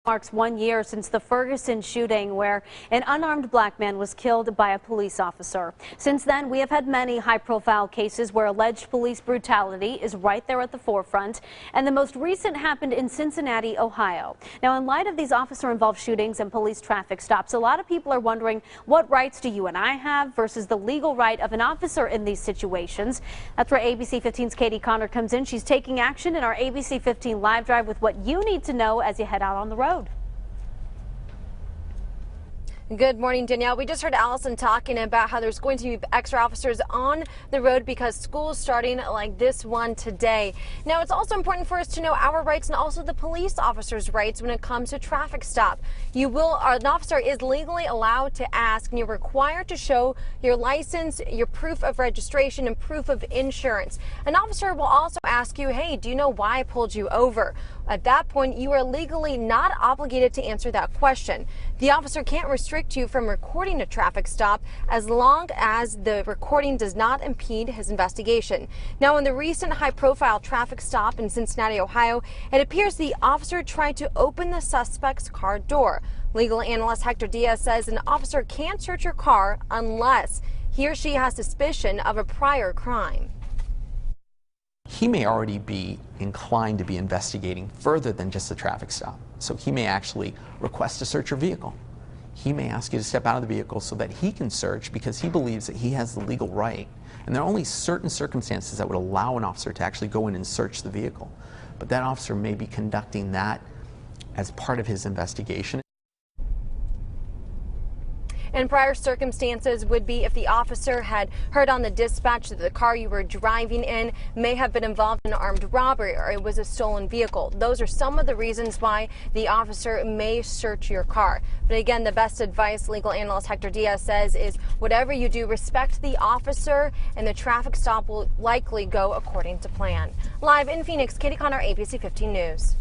Marks 1 year since the Ferguson shooting where an unarmed black man was killed by a police officer. Since then, we have had many high-profile cases where alleged police brutality is right there at the forefront, and the most recent happened in Cincinnati, Ohio. Now, in light of these officer-involved shootings and police traffic stops, a lot of people are wondering, what rights do you and I have versus the legal right of an officer in these situations? That's where ABC 15's Katie Connor comes in. She's taking action in our ABC 15 live drive with what you need to know as you head out on the road. Good morning, Danielle. We just heard Allison talking about how there's going to be extra officers on the road because school's starting like this one today. Now, it's also important for us to know our rights and also the police officers' rights when it comes to traffic stop. An officer is legally allowed to ask, and you're required to show your license, your proof of registration, and proof of insurance. An officer will also ask you, hey, do you know why I pulled you over? At that point, you are legally not obligated to answer that question. The officer can't restrict you from recording a traffic stop as long as the recording does not impede his investigation. Now, in the recent high-profile traffic stop in Cincinnati, Ohio, it appears the officer tried to open the suspect's car door. Legal analyst Hector Diaz says an officer can't search your car unless he or she has suspicion of a prior crime. He may already be inclined to be investigating further than just the traffic stop. So he may actually request to search your vehicle. He may ask you to step out of the vehicle so that he can search because he believes that he has the legal right. And there are only certain circumstances that would allow an officer to actually go in and search the vehicle. But that officer may be conducting that as part of his investigation. And prior circumstances would be if the officer had heard on the dispatch that the car you were driving in may have been involved in an armed robbery or it was a stolen vehicle. Those are some of the reasons why the officer may search your car. But again, the best advice, legal analyst Hector Diaz says, is whatever you do, respect the officer, and the traffic stop will likely go according to plan. Live in Phoenix, Katie Connor, ABC 15 News.